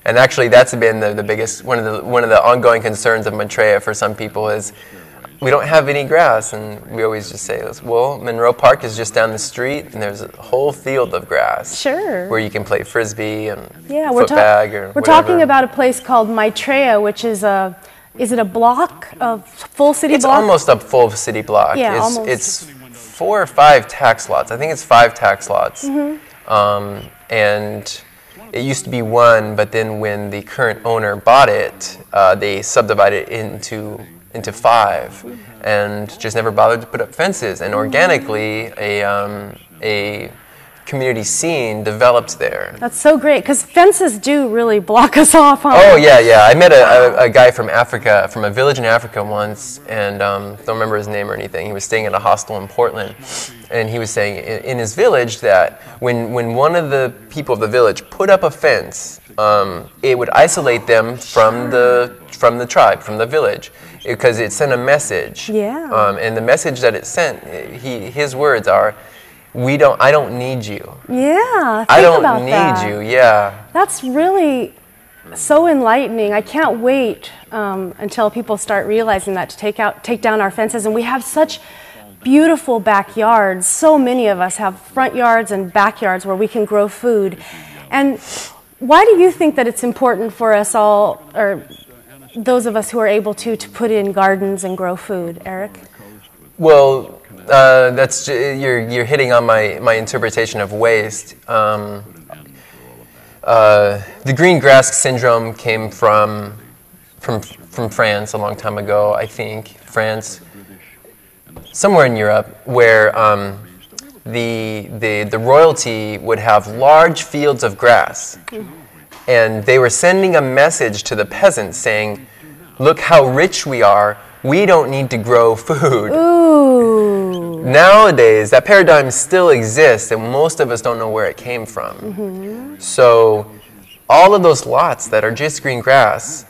And actually, that's been the biggest one of the ongoing concerns of Maitreya for some people is we don't have any grass, and we always just say, well, Monroe Park is just down the street, and there's a whole field of grass. Sure. Where you can play frisbee and we're whatever. Talking about a place called Maitreya, which is is it a block of full city block? It's almost a full city block. Yeah, almost. It's 4 or 5 tax lots. I think it's 5 tax lots. And it used to be 1, but then when the current owner bought it, they subdivided it into 5, and just never bothered to put up fences. And organically, a community scene developed there. That's so great, because fences do really block us off. Huh? Oh yeah. I met a guy from Africa, from a village in Africa once, and don't remember his name or anything. He was staying at a hostel in Portland, and he was saying in his village that when one of the people of the village put up a fence, it would isolate them from the tribe, from the village, because it sent a message. Yeah. And the message that it sent, his words are, I don't need you. Yeah, I don't need you. Yeah. That's really so enlightening. I can't wait until people start realizing that, to take down our fences. And we have such beautiful backyards. So many of us have front yards and backyards where we can grow food. And why do you think that it's important for us all, or those of us who are able to put in gardens and grow food, Eric? Well, you're hitting on my interpretation of waste. The green grass syndrome came from France a long time ago, I think. France, somewhere in Europe, where the royalty would have large fields of grass, and they were sending a message to the peasants saying, "Look how rich we are. We don't need to grow food." Ooh. Nowadays, that paradigm still exists, and most of us don't know where it came from. So all of those lots that are just green grass,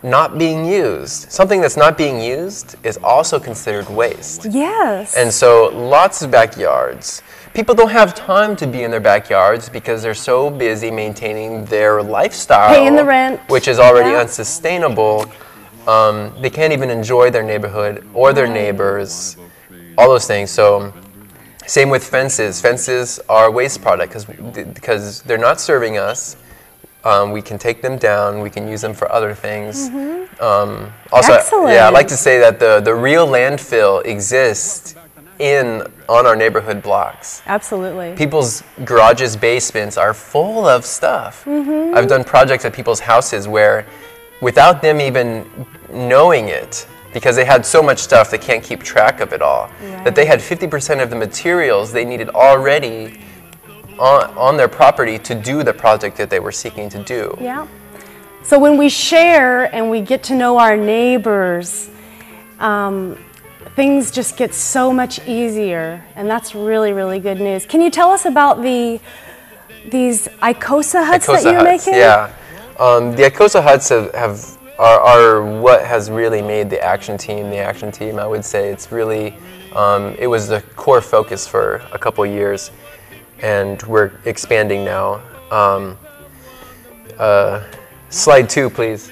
not being used, something that's not being used is also considered waste. Yes. And so lots of backyards. People don't have time to be in their backyards because they're so busy maintaining their lifestyle, paying the rent, which is already unsustainable. They can't even enjoy their neighborhood or their neighbors, all those things. So same with fences. Fences are a waste product because they're not serving us. We can take them down. We can use them for other things. Also, excellent. Yeah, I like to say that the real landfill exists on our neighborhood blocks. Absolutely. People's garages, basements are full of stuff. I've done projects at people's houses where, without them even knowing it, because they had so much stuff they can't keep track of it all, that they had 50% of the materials they needed already on their property to do the project that they were seeking to do. Yeah. So when we share and we get to know our neighbors, things just get so much easier, and that's really, really good news. Can you tell us about these Icosa huts that you're making? Yeah. The Icosa huts are what has really made the action team the action team. I would say it's really, it was the core focus for a couple years, and we're expanding now. Slide 2, please.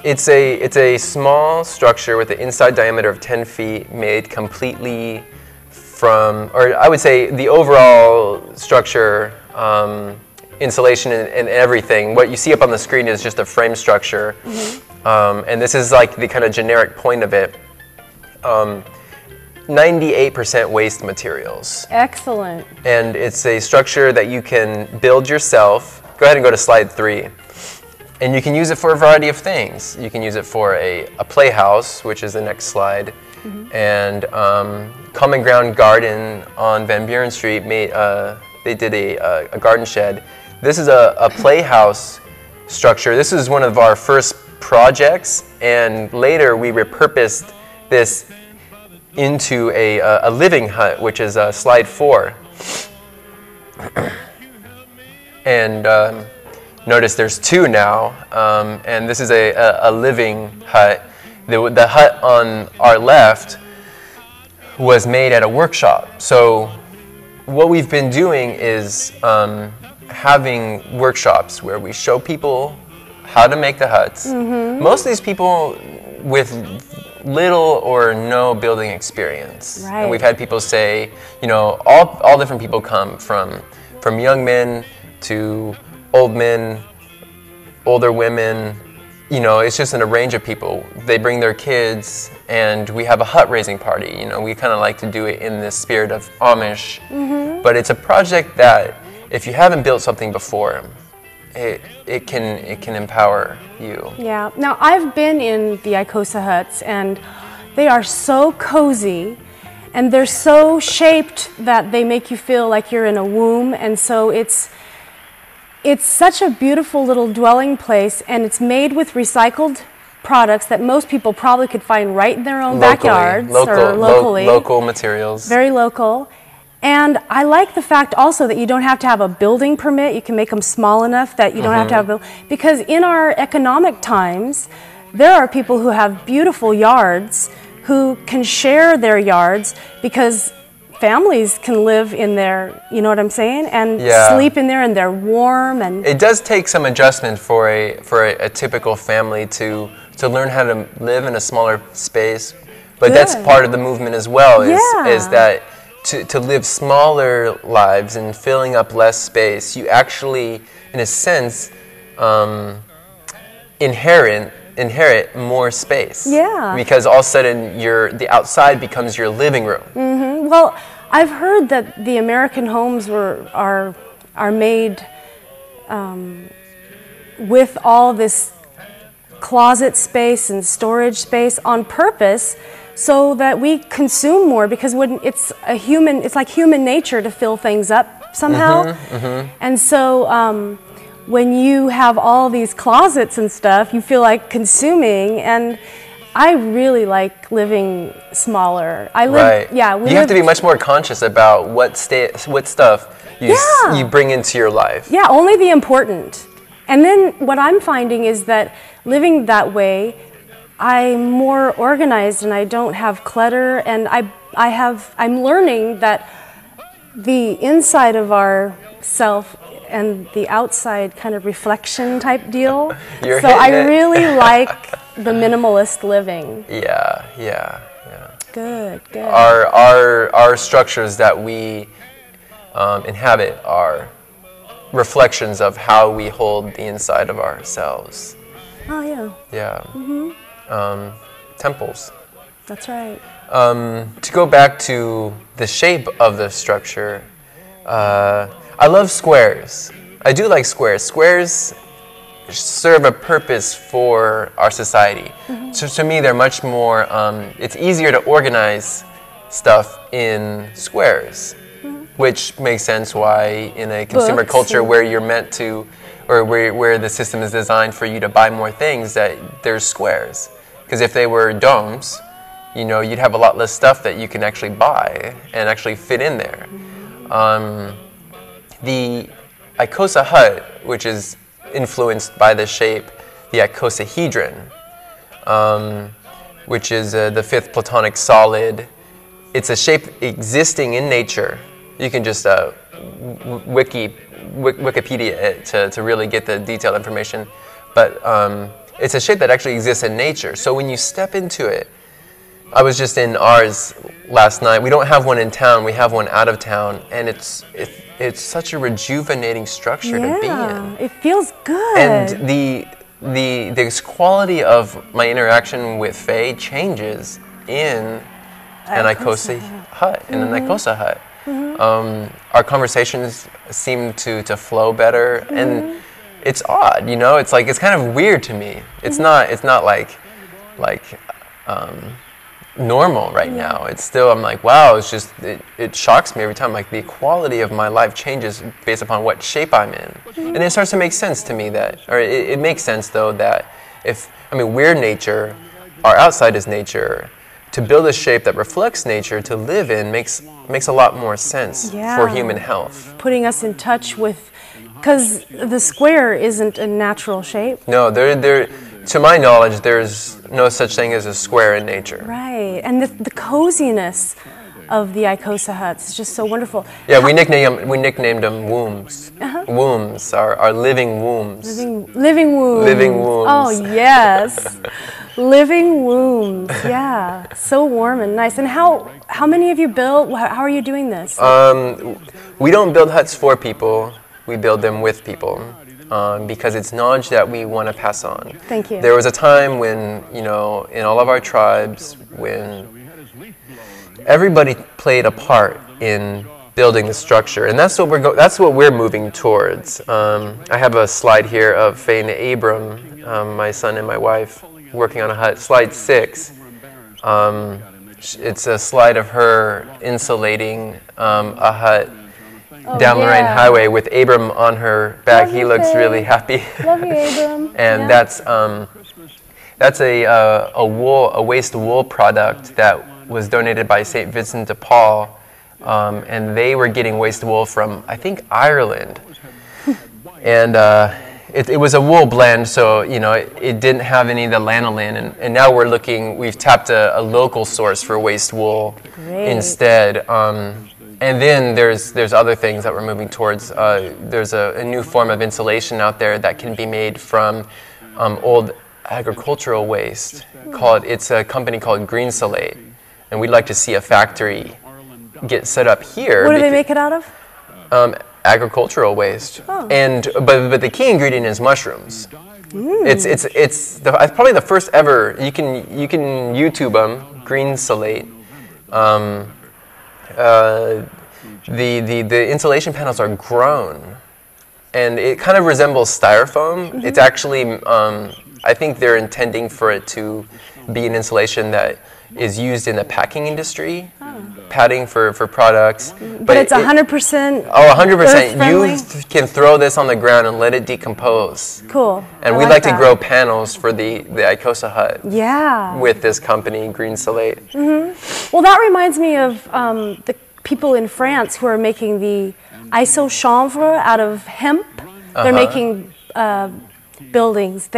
It's a small structure with an inside diameter of 10 feet, made completely from, or I would say the overall structure, insulation and everything. What you see up on the screen is just a frame structure, and this is like the kind of generic point of it. 98% waste materials. Excellent. And it's a structure that you can build yourself. Go ahead and go to slide 3. And you can use it for a variety of things. You can use it for a playhouse, which is the next slide, and Common Ground Garden on Van Buren Street they did a garden shed. This is a playhouse structure. This is one of our first projects, and later we repurposed this into a living hut, which is slide 4. And notice there's 2 now, and this is a living hut. The hut on our left was made at a workshop. So what we've been doing is having workshops where we show people how to make the huts. Most of these people with little or no building experience. Right. And we've had people say, you know, all different people come from young men to old men, older women. You know, it's just in a range of people. They bring their kids, and we have a hut raising party. You know, we kind of like to do it in the spirit of Amish. But it's a project that, if you haven't built something before, it can empower you. Yeah. Now, I've been in the Icosa huts, and they are so cozy, and they're so shaped that they make you feel like you're in a womb, and so it's such a beautiful little dwelling place, and it's made with recycled products that most people probably could find right in their own backyards or locally. Local materials. Very local. And I like the fact also that you don't have to have a building permit. You can make them small enough that you don't have to have a because in our economic times, there are people who have beautiful yards who can share their yards because families can live in there, you know what I'm saying, and sleep in there, and they're warm. And it does take some adjustment for a typical family to learn how to live in a smaller space, but that's part of the movement as well. Is that to live smaller lives and filling up less space, you actually, in a sense, inherit more space. Yeah. Because all of a sudden, the outside becomes your living room. Well, I've heard that the American homes are made with all this closet space and storage space on purpose, so that we consume more, because when it's like human nature to fill things up somehow. And so when you have all these closets and stuff, you feel like consuming, and I really like living smaller. You have to be much more conscious about what stuff you bring into your life. Yeah, only the important. And then what I'm finding is that living that way, I'm more organized and I don't have clutter, and I'm learning that the inside of our self and the outside kind of reflection type deal. So I really like the minimalist living. Yeah. Good. Our structures that we inhabit are reflections of how we hold the inside of ourselves. Oh yeah. Yeah. Temples. That's right. To go back to the shape of the structure, I love squares. I do like squares. Squares serve a purpose for our society. So to me, they're much more, it's easier to organize stuff in squares, which makes sense why in a consumer culture where you're meant to, or where the system is designed for you to buy more things, that there's squares. Because if they were domes, you know, you'd have a lot less stuff that you can actually buy and actually fit in there. The Icosa hut, which is influenced by the shape, the icosahedron, which is the fifth Platonic solid. It's a shape existing in nature. You can just Wikipedia it to really get the detailed information. But it's a shape that actually exists in nature. So when you step into it, I was just in ours last night. We don't have one in town. We have one out of town, and it's such a rejuvenating structure to be in. It feels good. And the quality of my interaction with Faye changes in an Icosa hut, in an Icosa hut. Our conversations seem to flow better, and it's odd, you know. It's kind of weird to me. It's not like normal right now. It's still, I'm like, wow, it shocks me every time. Like, the quality of my life changes based upon what shape I'm in. And it starts to make sense to me it makes sense though that we're nature, our outside is nature. To build a shape that reflects nature to live in makes a lot more sense for human health. Putting us in touch with, because the square isn't a natural shape. No, to my knowledge, there's no such thing as a square in nature. Right, and the coziness of the Icosa huts. It's just so wonderful. Yeah, we nicknamed them wombs. Wombs, our living wombs. Living wombs. Living wombs. Oh, yes. Living wombs. Yeah. So warm and nice. And how many have you built? How are you doing this? We don't build huts for people. We build them with people. Because it's knowledge that we want to pass on. Thank you. There was a time when, in all of our tribes, when everybody played a part in building the structure, and that's what we're moving towards. I have a slide here of Faye and Abram, my son and my wife, working on a hut. Slide 6. It's a slide of her insulating a hut down Lorraine Highway with Abram on her back. Love he you, looks Faye. really happy. Love you, Abram. And that's a waste wool product that was donated by St. Vincent de Paul, and they were getting waste wool from, I think, Ireland. And it was a wool blend, so it didn't have any of the lanolin, and now we've tapped a local source for waste wool instead. And then there's other things that we're moving towards. There's a new form of insulation out there that can be made from old agricultural waste. It's a company called Greensolate. And we'd like to see a factory get set up here. What do they make it out of? Agricultural waste. Oh. But the key ingredient is mushrooms. It's probably the first ever. You can YouTube them. Greensolate. The insulation panels are grown, and it kind of resembles styrofoam. It's actually I think they're intending for it to be an insulation that is used in the packing industry, padding for products. But it's 100%. Oh, 100%. Earth-friendly? You can throw this on the ground and let it decompose. Cool. And I we'd like to that. grow panels for the Icosa hut. Yeah. With this company, Greensolate. Well, that reminds me of the people in France who are making the isochanvre out of hemp. They're making buildings.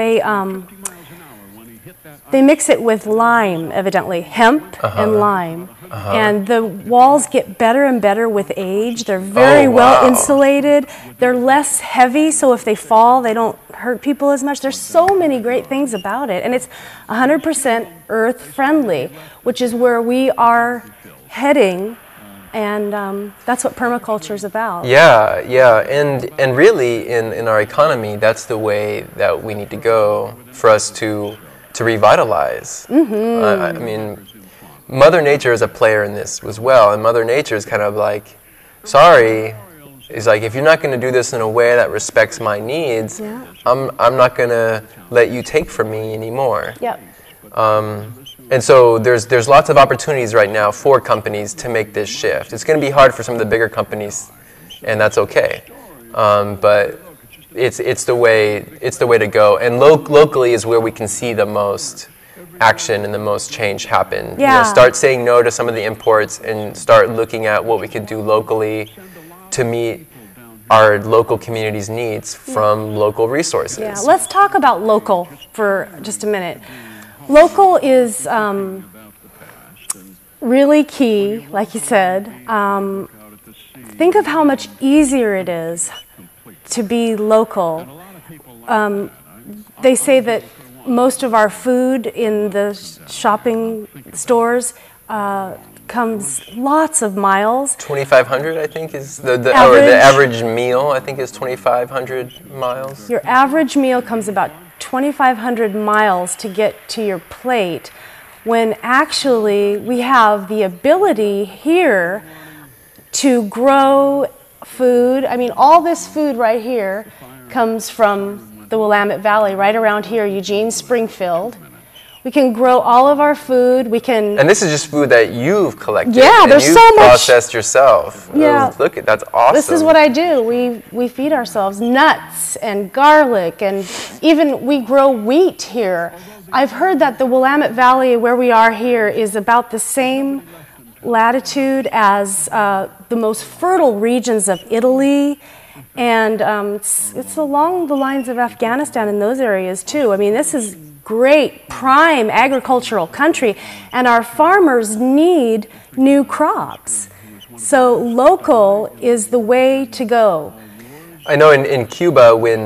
They mix it with lime, evidently, hemp and lime. And the walls get better and better with age. They're very well insulated. They're less heavy, so if they fall, they don't hurt people as much. There's so many great things about it. And it's 100% earth-friendly, which is where we are heading. And that's what permaculture is about. Yeah, and really in our economy, that's the way that we need to go for us to revitalize. I mean, Mother Nature is a player in this as well, and Mother Nature is kind of like, sorry, it's like, if you're not going to do this in a way that respects my needs, I'm not going to let you take from me anymore. Yep. And so there's lots of opportunities right now for companies to make this shift. It's going to be hard for some of the bigger companies, and that's okay. But it's the way to go. And locally is where we can see the most action and the most change happen. Yeah. Start saying no to some of the imports and start looking at what we can do locally to meet our local community's needs from local resources. Yeah. Let's talk about local for just a minute. Local is really key, like you said. Think of how much easier it is to be local. They say that most of our food in the shopping stores comes lots of miles. 2,500, I think, is the average meal. I think is 2,500 miles. Your average meal comes about 2,500 miles to get to your plate, when actually we have the ability here to grow food. I mean, all this food right here comes from the Willamette Valley, right around here, Eugene, Springfield. We can grow all of our food. We can. And this is just food that you've collected. Yeah, there's and so you've much. Processed yourself. Yeah. Look, that's awesome. This is what I do. We feed ourselves nuts and garlic, and even we grow wheat here. I've heard that the Willamette Valley, where we are here, is about the same latitude as the most fertile regions of Italy, and it's along the lines of Afghanistan in those areas too. I mean, this is great prime agricultural country, and our farmers need new crops. So local is the way to go. I know in Cuba, when